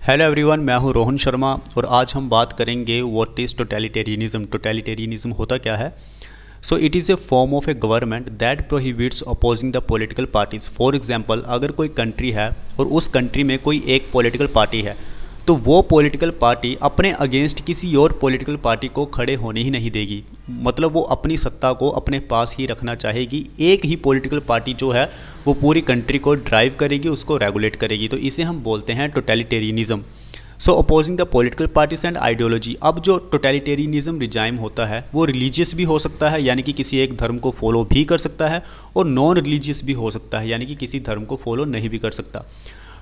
Hello everyone, मैं हूं रोहन शर्मा और आज हम बात करेंगे व्हाट इज़ टोटलिटेरियनिज्म। टोटलिटेरियनिज्म होता क्या है? So it is a form of A government that prohibits opposing the political parties. For example, अगर कोई कंट्री है और उस कंट्री में कोई एक पॉलिटिकल पार्टी है तो वो पॉलिटिकल पार्टी अपने अगेंस्ट किसी और पॉलिटिकल पार्टी को खड़े होने ही नहीं देगी। मतलब वो अपनी सत्ता को अपने पास ही रखना चाहेगी। एक ही पॉलिटिकल पार्टी जो है वो पूरी कंट्री को ड्राइव करेगी, उसको रेगुलेट करेगी। तो इसे हम बोलते हैं totalitarianism. So opposing the political parties and ideology. अब जो टोटलिटेरियनिज्म रिजाइम होता है वो रिलीजियस भी हो सकता है, यानी कि किसी एक धर्म को फॉलो भी कर सकता है, और नॉन रिलीजियस भी हो सकता है, यानी कि किसी धर्म को फॉलो नहीं भी कर सकता।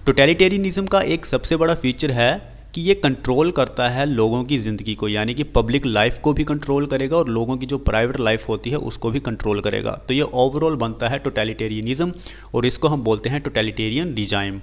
टोटलिटेरियनिज्म का एक सबसे बड़ा फीचर है कि ये कंट्रोल करता है लोगों की ज़िंदगी को, यानी कि पब्लिक लाइफ को भी कंट्रोल करेगा और लोगों की जो प्राइवेट लाइफ होती है उसको भी कंट्रोल करेगा। तो ये ओवरऑल बनता है टोटलिटेरियनिज्म और इसको हम बोलते हैं totalitarian regime.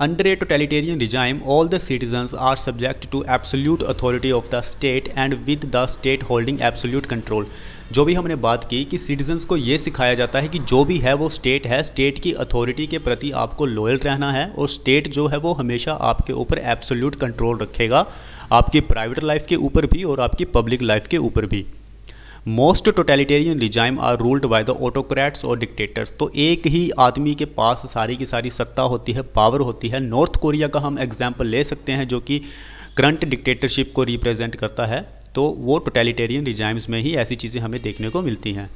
Under a totalitarian regime, all the citizens are subject to absolute authority of the state and with the state holding absolute control। जो भी हमने बात की कि सिटीजन्स को ये सिखाया जाता है कि जो भी है वो स्टेट है, स्टेट की अथॉरिटी के प्रति आपको लॉयल रहना है और स्टेट जो है वो हमेशा आपके ऊपर एब्सोल्यूट कंट्रोल रखेगा, आपकी प्राइवेट लाइफ के ऊपर भी और आपकी पब्लिक लाइफ के ऊपर भी। Most totalitarian regime are ruled by the autocrats और डिक्टेटर्स। तो एक ही आदमी के पास सारी की सारी सत्ता होती है, पावर होती है। नॉर्थ कोरिया का हम एग्जाम्पल ले सकते हैं जो कि करंट डिक्टेटरशिप को रिप्रेजेंट करता है। तो वो टोटलिटेरियन रिजाइम्स में ही ऐसी चीज़ें हमें देखने को मिलती हैं।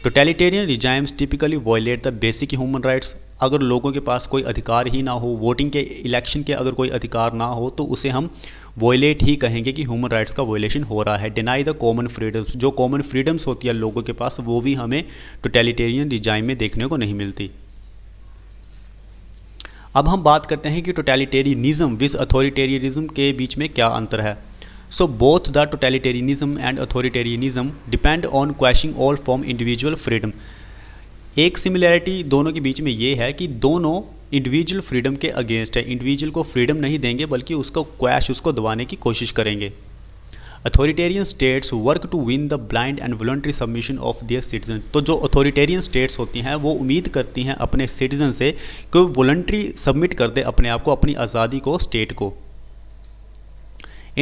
Totalitarian regimes typically violate the basic human rights. अगर लोगों के पास कोई अधिकार ही ना हो, वोटिंग के इलेक्शन के अगर कोई अधिकार ना हो, तो उसे हम वायलेट ही कहेंगे कि ह्यूमन राइट्स का वायलेशन हो रहा है। Deny the common freedoms. जो कॉमन फ्रीडम्स होती है लोगों के पास वो भी हमें टोटलिटेरियन रिजाइम में देखने को नहीं मिलती। अब हम बात करते हैं कि टोटलिटेरियनिज्म विद अथॉरिटेरियनिज्म के बीच में क्या अंतर है। So both the totalitarianism and authoritarianism depend on quashing all from individual freedom। एक सिमिलैरिटी दोनों के बीच में ये है कि दोनों इंडिविजुअल फ्रीडम के अगेंस्ट है। इंडिविजुअल को फ्रीडम नहीं देंगे बल्कि उसको क्वैश, उसको दबाने की कोशिश करेंगे। Authoritarian states work to win the blind and voluntary submission of their citizen. तो जो अथॉरिटेरियन स्टेट्स होती हैं वो उम्मीद करती हैं अपने सिटीजन से कि वो वॉलंटरी सबमिट कर दे अपने आप को, अपनी आज़ादी को स्टेट को।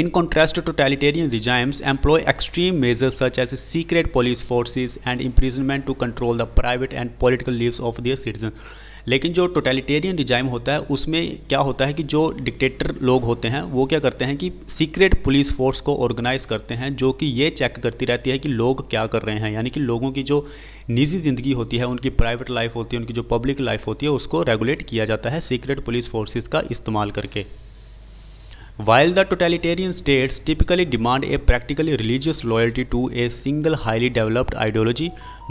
In contrast, totalitarian regimes employ extreme measures such as secret police forces and imprisonment to control the private and political lives of their citizens। लेकिन जो टोटलिटेरियन रिजाइम होता है उसमें क्या होता है कि जो डिक्टेटर लोग होते हैं वो क्या करते हैं कि सीक्रेट पुलिस फोर्स को ऑर्गेनाइज करते हैं जो कि ये चेक करती रहती है कि लोग क्या कर रहे हैं, यानी कि लोगों की जो निजी ज़िंदगी होती है, उनकी प्राइवेट लाइफ होती है, उनकी जो पब्लिक लाइफ होती है, उसको रेगुलेट किया जाता है सीक्रेट पुलिस फोर्सेस का इस्तेमाल करके। While the totalitarian states typically demand a practically religious loyalty to a single highly developed ideology,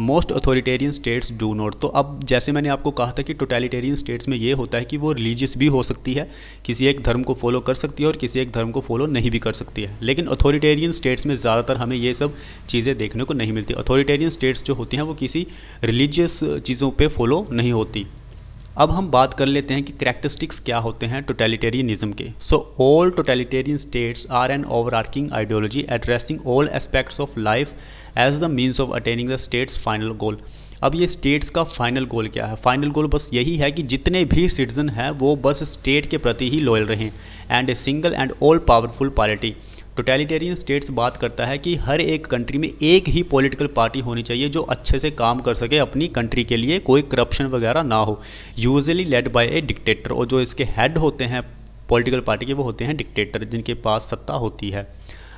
most authoritarian states do not। तो अब जैसे मैंने आपको कहा था कि टोटलिटेरियन स्टेट्स में ये होता है कि वो रिलीजियस भी हो सकती है, किसी एक धर्म को फॉलो कर सकती है और किसी एक धर्म को फॉलो नहीं भी कर सकती है। लेकिन अथॉरिटेरियन स्टेट्स में ज़्यादातर हमें ये सब चीज़ें देखने को नहीं मिलती। अथॉरिटेरियन स्टेट्स जो होती हैं वो किसी रिलीजियस चीज़ों पर फॉलो नहीं होती। अब हम बात कर लेते हैं कि कैरेक्टरिस्टिक्स क्या होते हैं टोटलिटेरियनिज्म के। So all totalitarian states are an overarching ideology addressing all aspects of life as the means of attaining the states final goal. अब ये स्टेट्स का फाइनल गोल क्या है? फाइनल गोल बस यही है कि जितने भी सिटीजन हैं वो बस स्टेट के प्रति ही लॉयल रहें and a single and all powerful party. Totalitarian states बात करता है कि हर एक कंट्री में एक ही पॉलिटिकल पार्टी होनी चाहिए जो अच्छे से काम कर सके अपनी कंट्री के लिए, कोई करप्शन वगैरह ना हो, usually led by A dictator. और जो इसके हेड होते हैं पॉलिटिकल पार्टी के वो होते हैं डिक्टेटर, जिनके पास सत्ता होती है।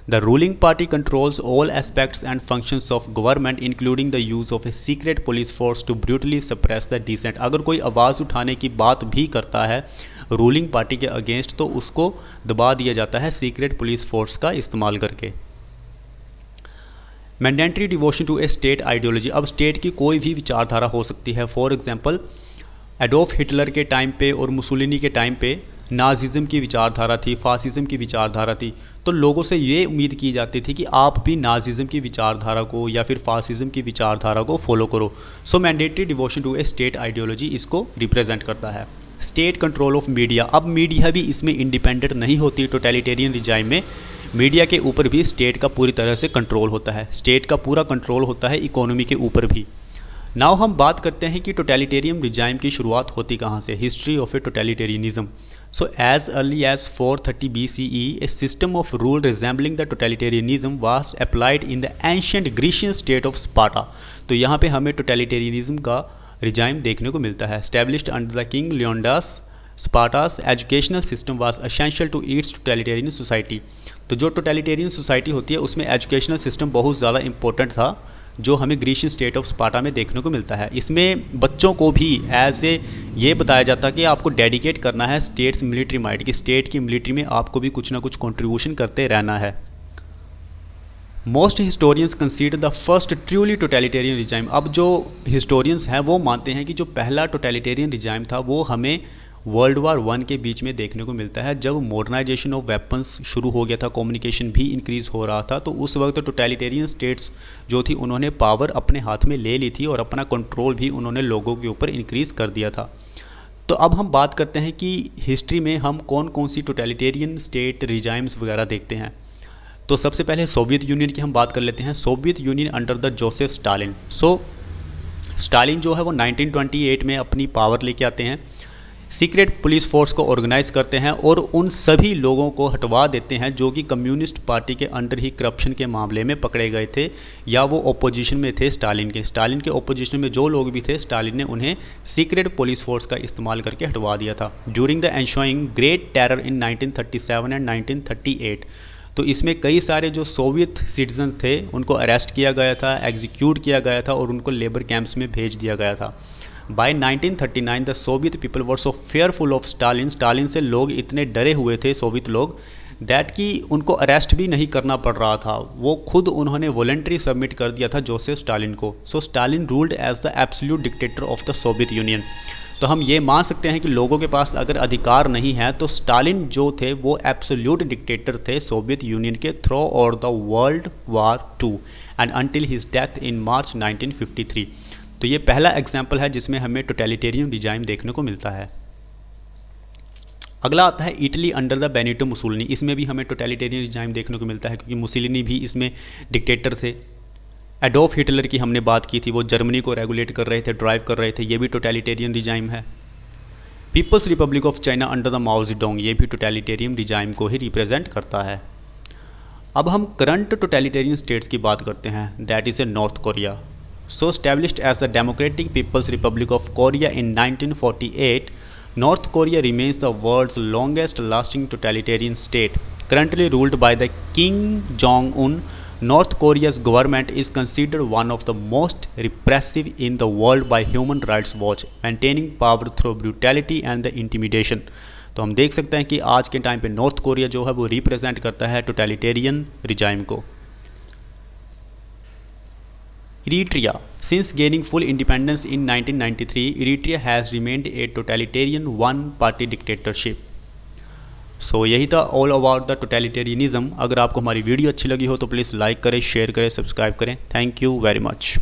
The ruling party controls all aspects and functions of government including the use of a secret police force to brutally suppress the dissent. अगर कोई आवाज़ उठाने की बात भी करता है रूलिंग पार्टी के अगेंस्ट तो उसको दबा दिया जाता है सीक्रेट पुलिस फोर्स का इस्तेमाल करके। Mandatory devotion to a state ideology. अब स्टेट की कोई भी विचारधारा हो सकती है। फॉर एग्जांपल, एडोल्फ हिटलर के टाइम पे और मुसोलिनी के टाइम पे नाजिज़म की विचारधारा थी, फासिज़म की विचारधारा थी। तो लोगों से ये उम्मीद की जाती थी कि आप भी नाजिज़म की विचारधारा को या फिर फासिज़म की विचारधारा को फॉलो करो। So mandatory devotion to a state ideology इसको रिप्रेजेंट करता है। State control of media. अब मीडिया भी इसमें इंडिपेंडेंट नहीं होती। टोटलिटेरियन रिजाइम में मीडिया के ऊपर भी स्टेट का पूरी तरह से कंट्रोल होता है। स्टेट का पूरा कंट्रोल होता है इकोनॉमी के ऊपर भी। नाउ हम बात करते हैं कि टोटलिटेरियन रिजाइम की शुरुआत होती कहाँ से, history of a totalitarianism. So as early as 430 BCE a system of rule resembling the totalitarianism was applied in the ancient Grecian state of Sparta. तो यहाँ पे हमें टोटलिटेरियनिज्म का रिजाइम देखने को मिलता है। Established under the king Leonidas, Sparta's educational system was essential to its totalitarian society. तो जो टोटलिटेरियन सोसाइटी होती है उसमें एजुकेशनल सिस्टम बहुत ज़्यादा इंपॉर्टेंट था, जो हमें ग्रीशियन स्टेट ऑफ स्पार्टा में देखने को मिलता है। इसमें बच्चों को भी ऐसे ये बताया जाता कि आपको डेडिकेट करना है स्टेट्स मिलिट्री माइट की, स्टेट की मिलिट्री में आपको भी कुछ ना कुछ कंट्रीब्यूशन करते रहना है। Most historians consider the first truly totalitarian regime. अब जो हिस्टोरियंस हैं वो मानते हैं कि जो पहला टोटलिटेरियन रिजाइम था वो हमें वर्ल्ड वार 1 के बीच में देखने को मिलता है, जब मॉडर्नाइजेशन ऑफ वेपन्स शुरू हो गया था, कम्युनिकेशन भी इंक्रीज़ हो रहा था। तो उस वक्त टोटलिटेरियन स्टेट्स जो थी उन्होंने पावर अपने हाथ में ले ली थी और अपना कंट्रोल भी उन्होंने लोगों के ऊपर इंक्रीज़ कर दिया था। तो अब हम बात करते हैं कि हिस्ट्री में हम कौन कौन सी टोटलिटेरियन स्टेट रिजाइम्स वगैरह देखते हैं। तो सबसे पहले सोवियत यूनियन की हम बात कर लेते हैं। Soviet union under the Joseph Stalin. So Stalin जो है वो 1928 में अपनी पावर लेके आते हैं, सीक्रेट पुलिस फोर्स को ऑर्गेनाइज करते हैं और उन सभी लोगों को हटवा देते हैं जो कि कम्युनिस्ट पार्टी के अंडर ही करप्शन के मामले में पकड़े गए थे या वो ओपोजिशन में थे स्टालिन के ओपोजिशन में जो लोग भी थे, स्टालिन ने उन्हें सीक्रेट पुलिस फोर्स का इस्तेमाल करके हटवा दिया था। During the ensuing great terror in 1937 and 1938। तो इसमें कई सारे जो सोवियत सिटीजन थे उनको अरेस्ट किया गया था, एग्जीक्यूट किया गया था और उनको लेबर कैंप्स में भेज दिया गया था। By 1939 the Soviet people were so fearful of Stalin. Stalin से लोग इतने डरे हुए थे सोवियत लोग दैट कि उनको अरेस्ट भी नहीं करना पड़ रहा था, वो खुद उन्होंने वॉलंटरी सबमिट कर दिया था जोसेफ स्टालिन को। So Stalin ruled as the absolute dictator of the Soviet Union. तो हम ये मान सकते हैं कि लोगों के पास अगर अधिकार नहीं है तो स्टालिन जो थे वो एब्सोल्यूट डिक्टेटर थे सोवियत यूनियन के थ्रू और the world war 2 and until his death in March 1953। तो ये पहला एग्जाम्पल है जिसमें हमें टोटलिटेरियन रिजाइम देखने को मिलता है। अगला आता है Italy under the Benito Mussolini. इसमें भी हमें टोटलिटेरियन रिजाइम देखने को मिलता है क्योंकि मुसोलिनी भी इसमें डिक्टेटर थे। एडोल्फ हिटलर की हमने बात की थी, वो जर्मनी को रेगुलेट कर रहे थे, ड्राइव कर रहे थे, ये भी टोटलिटेरियन रिजाइम है। People's republic of China under the Mao Zedong, ये भी टोटलिटेरियन रिजाइम को ही रिप्रेजेंट करता है। अब हम करंट टोटलिटेरियन स्टेट्स की बात करते हैं, that is a north Korea. So established as the Democratic People's Republic of Korea in 1948, North Korea remains the world's longest lasting totalitarian state. Currently ruled by the Kim Jong-un, North Korea's government is considered one of the most repressive in the world by Human Rights Watch, maintaining power through brutality and the intimidation. तो हम देख सकते हैं कि आज के time पे north Korea जो है वो रिप्रेजेंट करता है टोटलिटेरियन रिजाइम को। Eritrea. Since gaining full independence in 1993, Eritrea has remained a totalitarian one-party dictatorship. So यही था ऑल अबाउट द टोटलिटेरियनिज्म। अगर आपको हमारी वीडियो अच्छी लगी हो तो प्लीज़ लाइक करें, शेयर करें, सब्सक्राइब करें। Thank you very much.